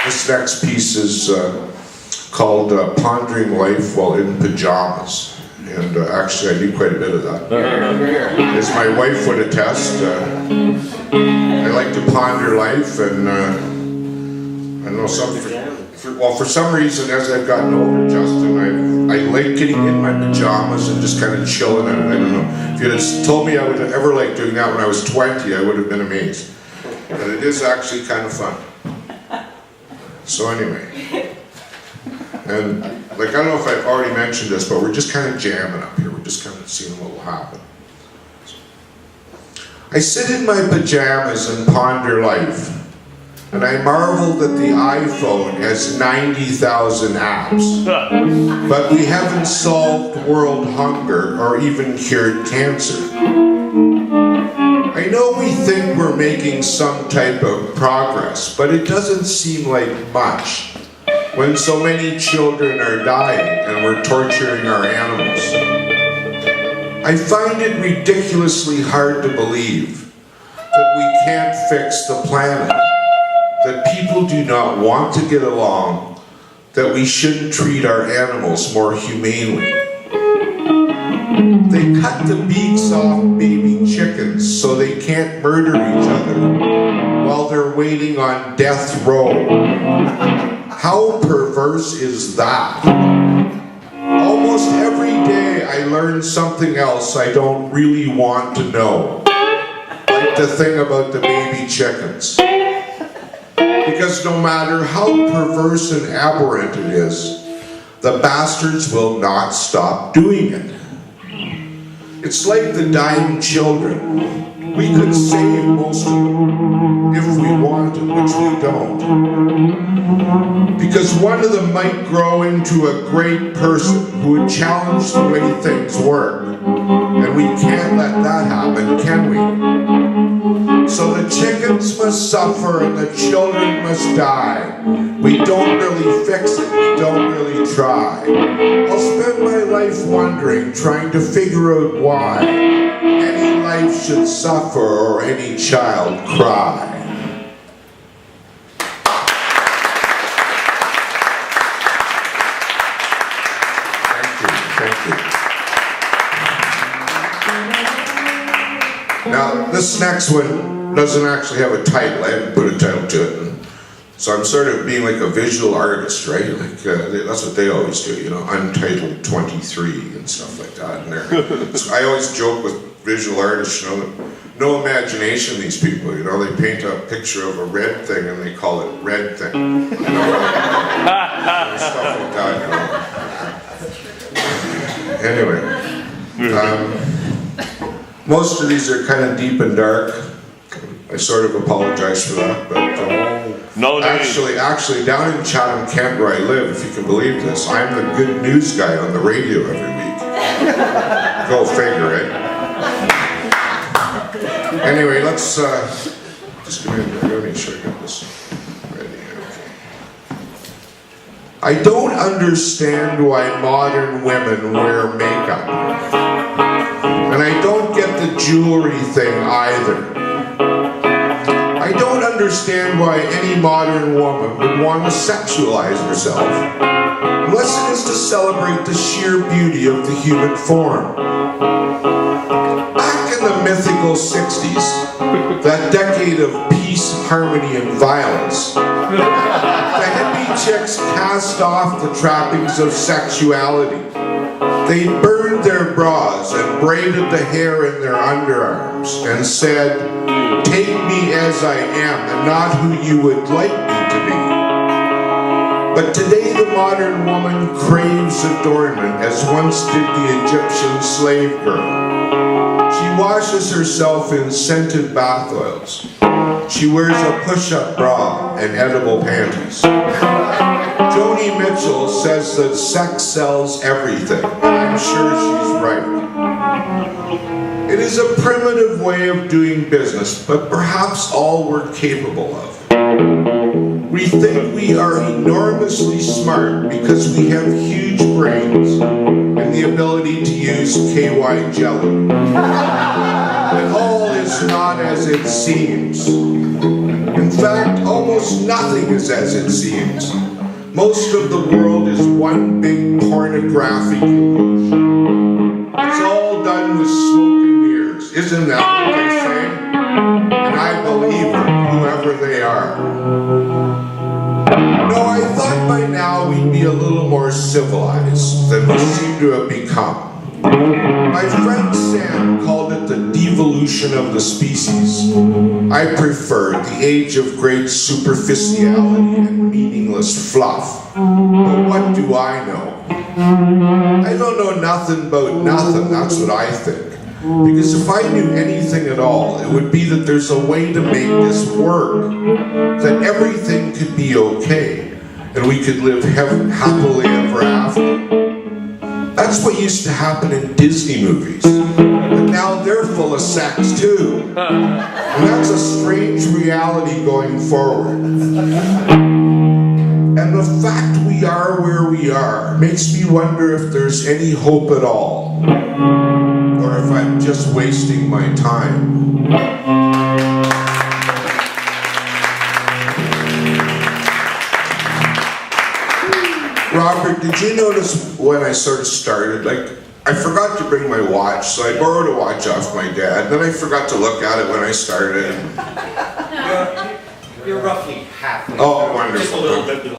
This next piece is called Pondering Life While in Pajamas. And actually I do quite a bit of that. As my wife would attest, I like to ponder life, and I don't know, for some reason as I've gotten older, Justin, I like getting in my pajamas and just kind of chilling out. I don't know. If you had told me I would have ever liked doing that when I was 20, I would have been amazed. But it is actually kind of fun. So anyway, and like I don't know if I've already mentioned this, but we're just kind of jamming up here. We're just kind of seeing what will happen. I sit in my pajamas and ponder life, and I marvel that the iPhone has 90,000 apps, but we haven't solved world hunger or even cured cancer. I know we think we're making some type of progress, but it doesn't seem like much when so many children are dying and we're torturing our animals. I find it ridiculously hard to believe that we can't fix the planet, that people do not want to get along, that we shouldn't treat our animals more humanely. They cut the beaks off baby chickens so they can't murder each other while they're waiting on death row. How perverse is that? Almost every day I learn something else I don't really want to know. Like the thing about the baby chickens. Because no matter how perverse and aberrant it is, the bastards will not stop doing it. It's like the dying children. We could save most of them if we wanted, which we don't. Because one of them might grow into a great person who would challenge the way things work. And we can't let that happen, can we? So the chickens must suffer and the children must die. We don't really fix it, we don't really try. I'll spend my life wondering, trying to figure out why any life should suffer or any child cry. Thank you. Now, this next one doesn't actually have a title. I haven't put a title to it. So I'm sort of being like a visual artist, right? Like that's what they always do, you know, Untitled 23 and stuff like that. And so I always joke with visual artists, you know, no imagination, these people, you know, they paint a picture of a red thing and they call it red thing. You know, and stuff like that, you know. Anyway, most of these are kind of deep and dark. I sort of apologize for that, but no, actually, down in Chatham, Kent, where I live, if you can believe this, I'm the good news guy on the radio every week. Go figure, right? Anyway, let's just give me a minute. Let me make sure I got this ready. Okay. I don't understand why modern women wear makeup, and I don't get the jewelry thing either. I don't understand why any modern woman would want to sexualize herself, unless it is to celebrate the sheer beauty of the human form. Back in the mythical 60s, that decade of peace, harmony, and violence, the hippie chicks cast off the trappings of sexuality. They burned their bras and braided the hair in their underarms and said, "Take me as I am and not who you would like me to be." But today the modern woman craves adornment as once did the Egyptian slave girl. She washes herself in scented bath oils. She wears a push-up bra and edible panties. Joni Mitchell says that sex sells everything, and I'm sure she's right. It is a primitive way of doing business, but perhaps all we're capable of. We think we are enormously smart because we have huge brains and the ability to use KY jelly. And all is not as it seems. In fact, almost almost nothing is as it seems. Most of the world is one big pornographic illusion. It's all done with smoke and mirrors. Isn't that what they say? And I believe them, whoever they are. No, I thought by now we'd be a little more civilized than we seem to have become. My friend Sam called it the devolution of the species. I prefer the age of great superficiality and meaningless fluff. But what do I know? I don't know nothing about nothing, that's what I think. Because if I knew anything at all, it would be that there's a way to make this work. That everything could be okay, and we could live happily ever after. That's what used to happen in Disney movies. But now they're full of sex too. And that's a strange reality going forward. And the fact we are where we are makes me wonder if there's any hope at all. Or if I'm just wasting my time. Robert, did you notice when I sort of started, like, I forgot to bring my watch, so I borrowed a watch off my dad, then I forgot to look at it when I started. You're roughly half. Oh, wonderful. Just a little bit.